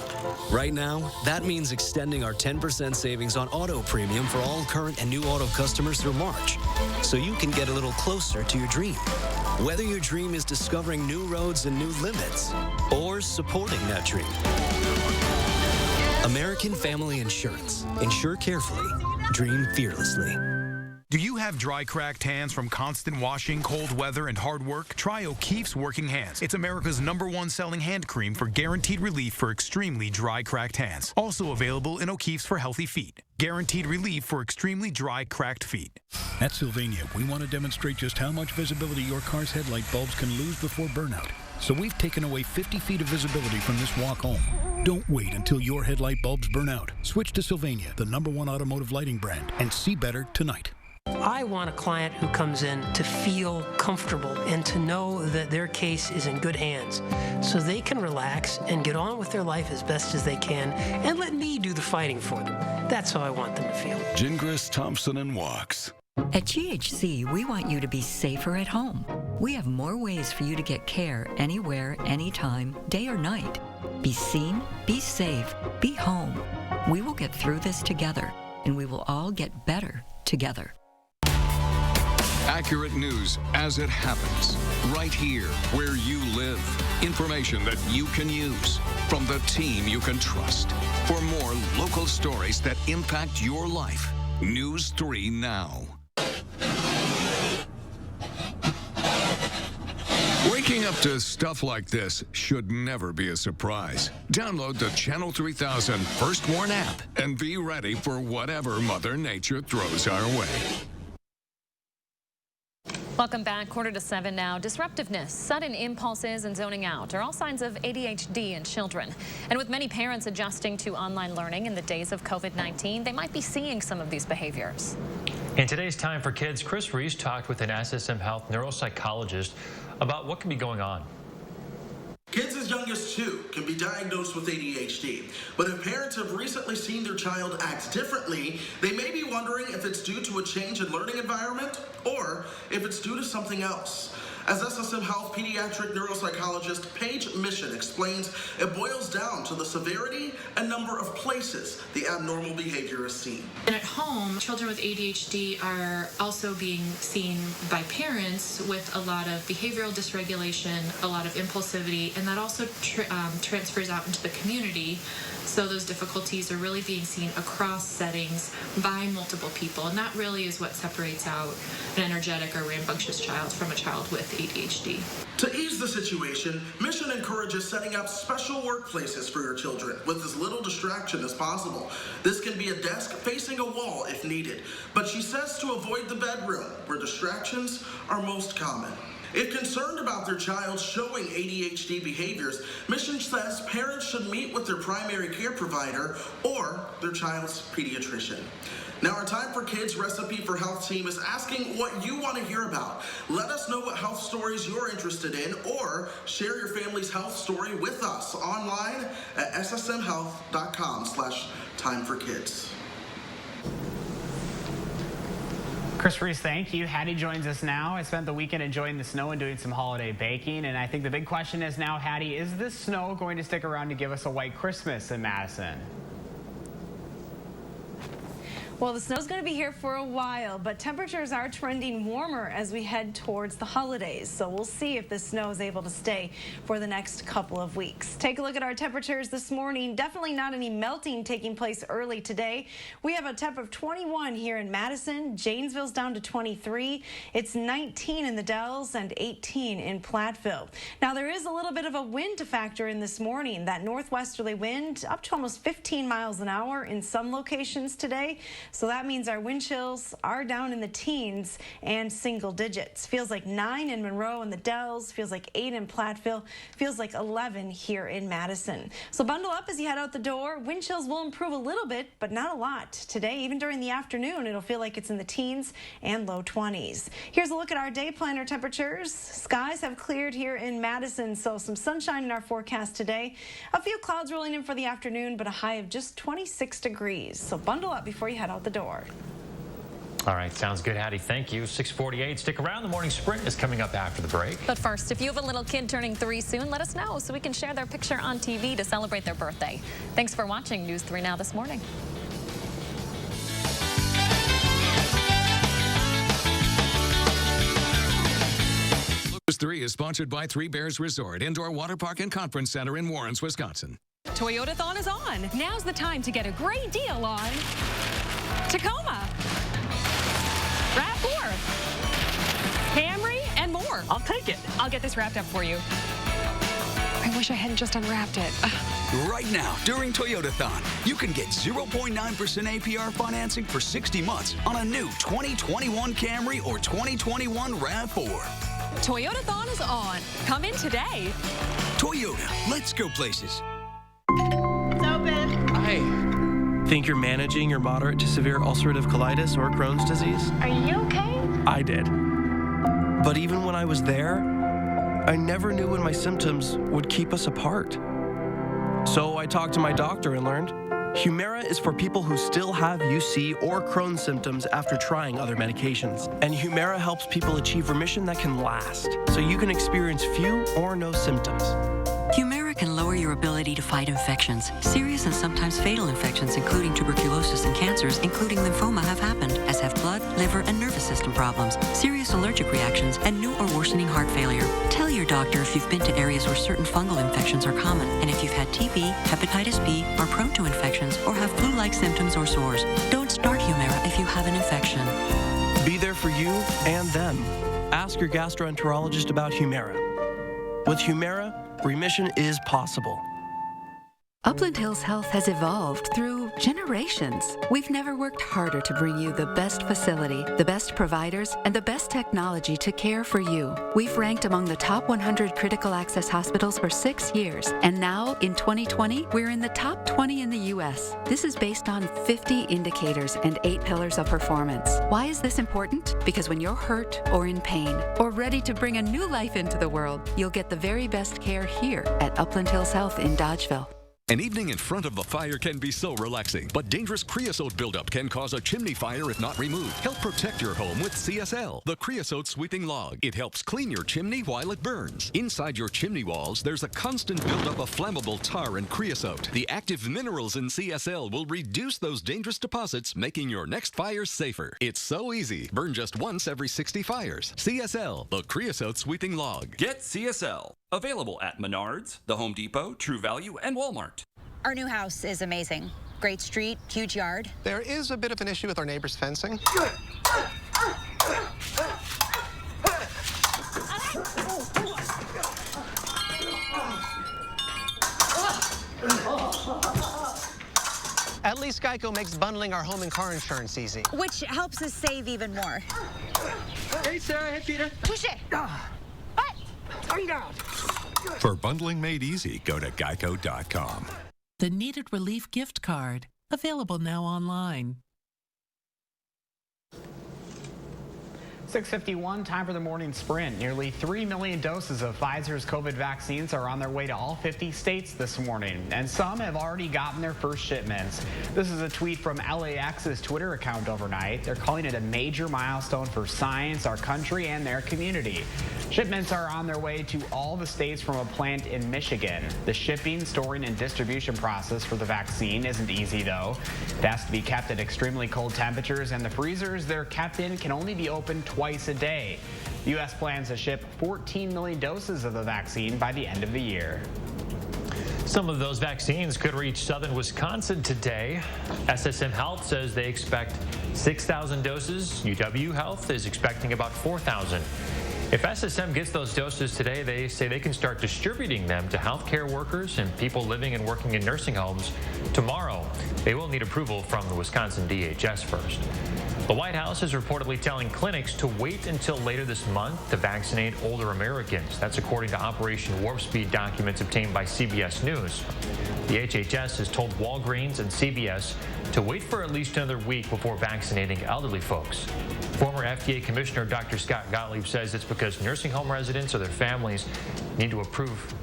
Right now, that means extending our 10% savings on auto premium for all current and new auto customers through March, so you can get a little closer to your dream. Whether your dream is discovering new roads and new limits, or supporting that dream. American Family Insurance. Insure carefully. Dream fearlessly. Do you have dry, cracked hands from constant washing, cold weather, and hard work? Try O'Keefe's Working Hands. It's America's #1 selling hand cream for guaranteed relief for extremely dry, cracked hands. Also available in O'Keefe's for healthy feet. Guaranteed relief for extremely dry, cracked feet. At Sylvania, we want to demonstrate just how much visibility your car's headlight bulbs can lose before burnout. So we've taken away 50 feet of visibility from this walk home. Don't wait until your headlight bulbs burn out. Switch to Sylvania, the #1 automotive lighting brand, and see better tonight. I want a client who comes in to feel comfortable and to know that their case is in good hands so they can relax and get on with their life as best as they can and let me do the fighting for them. That's how I want them to feel. Gingras, Thompson, and Walks. At GHC, we want you to be safer at home. We have more ways for you to get care anywhere, anytime, day or night. Be seen, be safe, be home. We will get through this together, and we will all get better together. Accurate news as it happens, right here where you live. Information that you can use from the team you can trust. For more local stories that impact your life, News 3 Now. Waking up to stuff like this should never be a surprise. Download the Channel 3000 First Warn app and be ready for whatever Mother Nature throws our way. Welcome back. 6:45 now. Disruptiveness, sudden impulses, and zoning out are all signs of ADHD in children. And with many parents adjusting to online learning in the days of COVID-19, they might be seeing some of these behaviors. In today's Time for Kids, Chris Reese talked with an SSM Health neuropsychologist about what can be going on. Kids as young as 2 can be diagnosed with ADHD, but if parents have recently seen their child act differently, they may be wondering if it's due to a change in learning environment or if it's due to something else. As SSM Health pediatric neuropsychologist Paige Mission explains, it boils down to the severity and number of places the abnormal behavior is seen. And at home, children with ADHD are also being seen by parents with a lot of behavioral dysregulation, a lot of impulsivity, and that also transfers out into the community. So those difficulties are really being seen across settings by multiple people, and that really is what separates out an energetic or rambunctious child from a child with ADHD. To ease the situation, Mission encourages setting up special workplaces for your children with as little distraction as possible. This can be a desk facing a wall if needed, but she says to avoid the bedroom where distractions are most common. If concerned about their child showing ADHD behaviors, Mission says parents should meet with their primary care provider or their child's pediatrician. Now, our Time for Kids Recipe for Health team is asking what you want to hear about. Let us know what health stories you're interested in, or share your family's health story with us online at ssmhealth.com/timeforkids. Chris Reese, thank you. Hattie joins us now. I spent the weekend enjoying the snow and doing some holiday baking, and I think the big question is now, Hattie, is this snow going to stick around to give us a white Christmas in Madison? Well, the snow's going to be here for a while, but temperatures are trending warmer as we head towards the holidays. So we'll see if the snow is able to stay for the next couple of weeks. Take a look at our temperatures this morning. Definitely not any melting taking place early today. We have a temp of 21 here in Madison. Janesville's down to 23. It's 19 in the Dells and 18 in Platteville. Now, there is a little bit of a wind to factor in this morning. That northwesterly wind up to almost 15 miles an hour in some locations today. So that means our wind chills are down in the teens and single digits. Feels like 9 in Monroe and the Dells, feels like 8 in Platteville, feels like 11 here in Madison. So bundle up as you head out the door. Wind chills will improve a little bit, but not a lot. Today, even during the afternoon, it'll feel like it's in the teens and low 20s. Here's a look at our day planner temperatures. Skies have cleared here in Madison, so some sunshine in our forecast today. A few clouds rolling in for the afternoon, but a high of just 26 degrees. So bundle up before you head out the door. All right, sounds good, Hattie. Thank you. 6:48. Stick around. The morning sprint is coming up after the break. But first, if you have a little kid turning 3 soon, let us know so we can share their picture on TV to celebrate their birthday. Thanks for watching News 3 Now this morning. News 3 is sponsored by Three Bears Resort, Indoor Water Park and Conference Center in Warrens, Wisconsin. Toyotathon is on. Now's the time to get a great deal on Tacoma, I'll take it. I'll get this wrapped up for you. I wish I hadn't just unwrapped it. Right now, during Toyotathon, you can get 0.9% APR financing for 60 months on a new 2021 Camry or 2021 RAV4. Toyotathon is on. Come in today. Toyota, let's go places. It's open. Hi. Think you're managing your moderate to severe ulcerative colitis or Crohn's disease? Are you okay? I did. But even when I was there, I never knew when my symptoms would keep us apart. So I talked to my doctor and learned Humira is for people who still have UC or Crohn's symptoms after trying other medications. And Humira helps people achieve remission that can last, so you can experience few or no symptoms. Humira can lower your ability to fight infections. Serious and sometimes fatal infections, including tuberculosis and cancers, including lymphoma, have happened, as have blood, liver, and nervous system problems, serious allergic reactions, and new or worsening heart failure. Tell your doctor if you've been to areas where certain fungal infections are common, and if you've had TB, hepatitis B, are prone to infections, or have flu-like symptoms or sores. Don't start Humira if you have an infection. Be there for you and them. Ask your gastroenterologist about Humira. With Humira, remission is possible. Upland Hills Health has evolved through generations. We've never worked harder to bring you the best facility, the best providers, and the best technology to care for you. We've ranked among the top 100 critical access hospitals for 6 years, and now in 2020, we're in the top 20 in the U.S. This is based on 50 indicators and 8 pillars of performance. Why is this important? Because when you're hurt or in pain or ready to bring a new life into the world, you'll get the very best care here at Upland Hills Health in Dodgeville. An evening in front of the fire can be so relaxing, but dangerous creosote buildup can cause a chimney fire if not removed. Help protect your home with CSL, the creosote sweeping log. It helps clean your chimney while it burns. Inside your chimney walls, there's a constant buildup of flammable tar and creosote. The active minerals in CSL will reduce those dangerous deposits, making your next fire safer. It's so easy. Burn just once every 60 fires. CSL, the creosote sweeping log. Get CSL. Available at Menards, the Home Depot, True Value, and Walmart. Our new house is amazing. Great street, huge yard. There is a bit of an issue with our neighbor's fencing. At least Geico makes bundling our home and car insurance easy. Which helps us save even more. Hey, Sarah. Hey, Peter. Push it. What? Tongue down. For bundling made easy, go to geico.com. The Needed Relief gift card, available now online. 6:51, time for the morning sprint. Nearly 3 million doses of Pfizer's COVID vaccines are on their way to all 50 states this morning, and some have already gotten their first shipments. This is a tweet from LAX's Twitter account overnight. They're calling it a major milestone for science, our country, and their community. Shipments are on their way to all the states from a plant in Michigan. The shipping, storing, and distribution process for the vaccine isn't easy, though. It has to be kept at extremely cold temperatures, and the freezers they're kept in can only be opened twice a day. The U.S. plans to ship 14 million doses of the vaccine by the end of the year. Some of those vaccines could reach southern Wisconsin today. SSM Health says they expect 6,000 doses. UW Health is expecting about 4,000. If SSM gets those doses today, they say they can start distributing them to healthcare workers and people living and working in nursing homes tomorrow. They will need approval from the Wisconsin DHS first. The White House is reportedly telling clinics to wait until later this month to vaccinate older Americans. That's according to Operation Warp Speed documents obtained by CBS News. The HHS has told Walgreens and CVS to wait for at least another week before vaccinating elderly folks. Former FDA Commissioner Dr. Scott Gottlieb says it's because nursing home residents or their families need to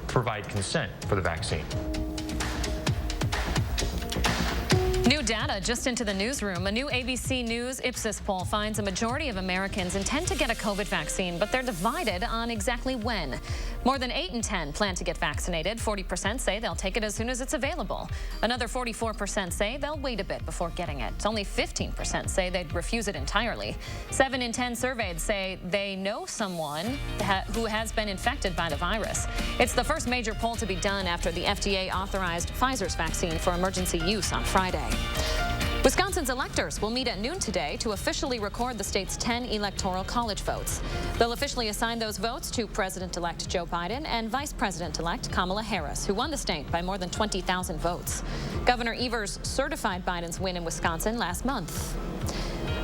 provide consent for the vaccine. New data just into the newsroom. A new ABC News Ipsos poll finds a majority of Americans intend to get a COVID vaccine, but they're divided on exactly when. More than 8 in 10 plan to get vaccinated. 40% say they'll take it as soon as it's available. Another 44% say they'll wait a bit before getting it. Only 15% say they'd refuse it entirely. 7 in 10 surveyed say they know someone who has been infected by the virus. It's the first major poll to be done after the FDA authorized Pfizer's vaccine for emergency use on Friday. Wisconsin's electors will meet at noon today to officially record the state's 10 electoral college votes. They'll officially assign those votes to President-elect Joe Biden and Vice President-elect Kamala Harris, who won the state by more than 20,000 votes. Governor Evers certified Biden's win in Wisconsin last month.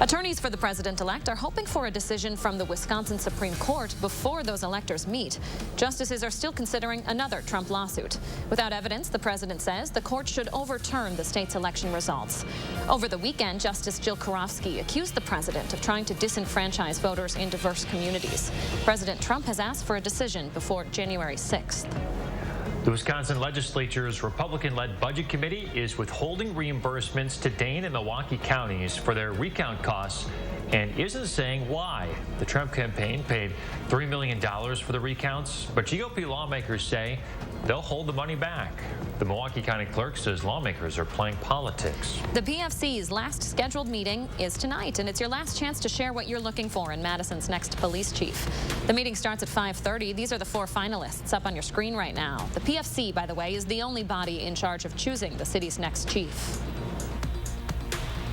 Attorneys for the president-elect are hoping for a decision from the Wisconsin Supreme Court before those electors meet. Justices are still considering another Trump lawsuit. Without evidence, the president says the court should overturn the state's election results. Over the weekend, Justice Jill Karofsky accused the president of trying to disenfranchise voters in diverse communities. President Trump has asked for a decision before January 6th. The Wisconsin legislature's Republican-led budget committee is withholding reimbursements to Dane and Milwaukee counties for their recount costs and isn't saying why. The Trump campaign paid $3 million for the recounts, but GOP lawmakers say they'll hold the money back. The Milwaukee County Clerk says lawmakers are playing politics. The PFC's last scheduled meeting is tonight, and it's your last chance to share what you're looking for in Madison's next police chief. The meeting starts at 5:30. These are the 4 finalists up on your screen right now. The PFC, by the way, is the only body in charge of choosing the city's next chief.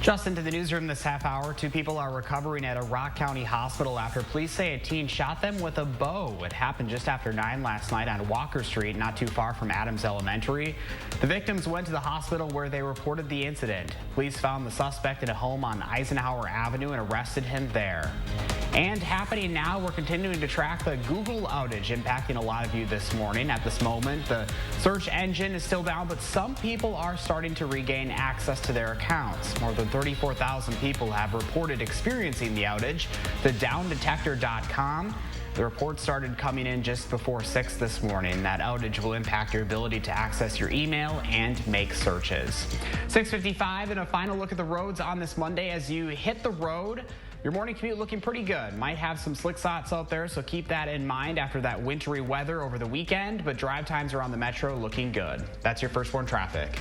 Just into the newsroom this half hour, 2 people are recovering at a Rock County hospital after police say a teen shot them with a bow. It happened just after 9 last night on Walker Street, not too far from Adams Elementary. The victims went to the hospital where they reported the incident. Police found the suspect in a home on Eisenhower Avenue and arrested him there. And happening now, we're continuing to track the Google outage impacting a lot of you this morning. At this moment, the search engine is still down, but some people are starting to regain access to their accounts. More than 34,000 people have reported experiencing the outage. The downdetector.com. The report started coming in just before 6 this morning. That outage will impact your ability to access your email and make searches. 6:55 and a final look at the roads on this Monday. As you hit the road, your morning commute looking pretty good. Might have some slick spots out there, so keep that in mind after that wintry weather over the weekend, but drive times around the metro looking good. That's your First Warn traffic.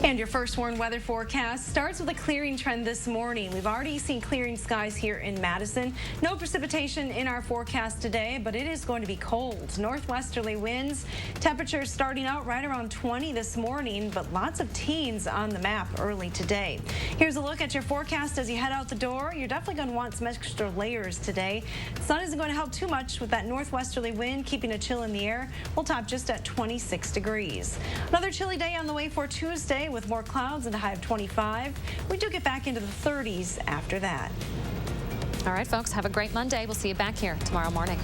And your First Warn weather forecast starts with a clearing trend this morning. We've already seen clearing skies here in Madison. No precipitation in our forecast today, but it is going to be cold. Northwesterly winds, temperatures starting out right around 20 this morning, but lots of teens on the map early today. Here's a look at your forecast as you head out the door. You're definitely going to want some extra layers today. The sun isn't going to help too much with that northwesterly wind, keeping a chill in the air. We'll top just at 26 degrees. Another chilly day on the way for Tuesday, with more clouds and a high of 25. We do get back into the 30s after that. All right, folks, have a great Monday. We'll see you back here tomorrow morning.